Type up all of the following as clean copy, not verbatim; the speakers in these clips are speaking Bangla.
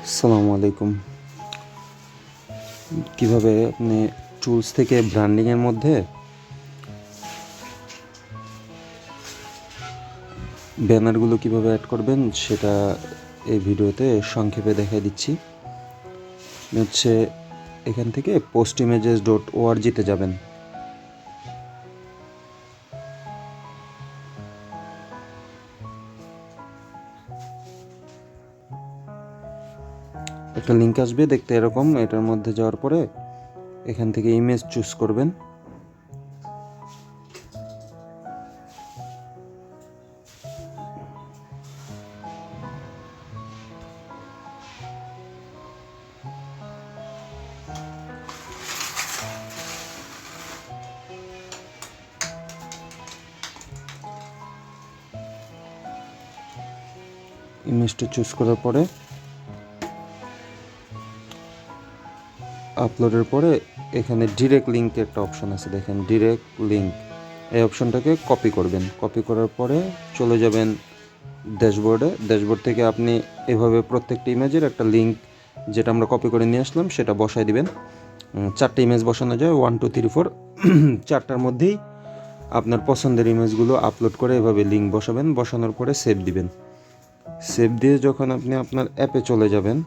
আসসালামু আলাইকুম। কিভাবে আপনি টুলস থেকে ব্র্যান্ডিংয়ের মধ্যে ব্যানারগুলো কিভাবে অ্যাড করবেন সেটা এই ভিডিওতে সংক্ষেপে দেখাই দিচ্ছি। হচ্ছে এখান থেকে postimages.org-তে যাবেন। একটা লিঙ্ক আসবে দেখতে এরকম। এটার মধ্যে যাওয়ার পরে এখান থেকে ইমেজ চুজ করবেন। ইমেজটা চুজ করার পরে আপলোডের পরে এখানে ডিরেক্ট লিঙ্কের একটা অপশন আছে, দেখেন ডিরেক্ট লিঙ্ক। এই অপশনটাকে কপি করবেন। কপি করার পরে চলে যাবেন ড্যাশবোর্ডে। ড্যাশবোর্ড থেকে আপনি এভাবে প্রত্যেকটা ইমেজের একটা লিঙ্ক যেটা আমরা কপি করে নিয়ে আসলাম সেটা বসাই দিবেন। 4টে ইমেজ বসানো যায়, 1 2 3 4। 4টার মধ্যেই আপনার পছন্দের ইমেজগুলো আপলোড করে এভাবে লিঙ্ক বসাবেন। বসানোর পরে সেভ দিবেন। সেভ দিয়ে যখন আপনি আপনার অ্যাপে চলে যাবেন,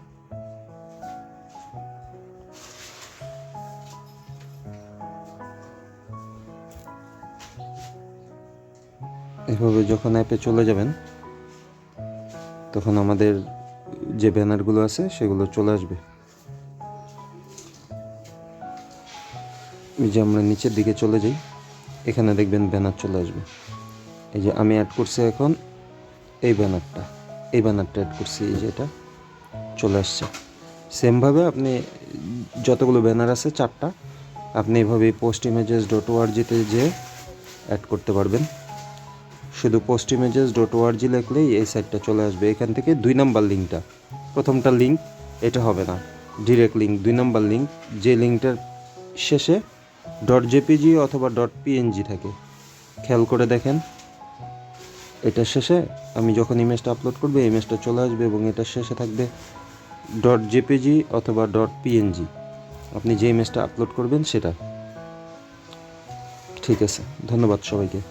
এভাবে যখন অ্যাপে চলে যাবেন তখন আমাদের যে ব্যানারগুলো আছে সেগুলো চলে আসবে। এই যে আমরা নিচের দিকে চলে যাই, এখানে দেখবেন ব্যানার চলে আসবে। এই যে আমি অ্যাড করছি এখন এই ব্যানারটা অ্যাড করছি, এই যে এটা চলে আসছে। সেমভাবে আপনি যতগুলো ব্যানার আছে 4টা আপনি এভাবে postimages.org-তে যে অ্যাড করতে পারবেন। শুধু postimages.org লিখলেই এই সাইটটা চলে আসবে। এখান থেকে 2 নাম্বার লিঙ্কটা, প্রথমটা লিঙ্ক এটা হবে না, ডিরেক্ট লিঙ্ক। 2 নাম্বার লিঙ্ক, যে লিঙ্কটার শেষে .jpg অথবা .png থাকে, খেয়াল করে দেখেন। এটার শেষে আমি যখন ইমেজটা আপলোড করবো ইমেজটা চলে আসবে এবং এটার শেষে থাকবে .jpg অথবা .png। আপনি যে ইমেজটা আপলোড করবেন সেটা। ঠিক আছে, ধন্যবাদ সবাইকে।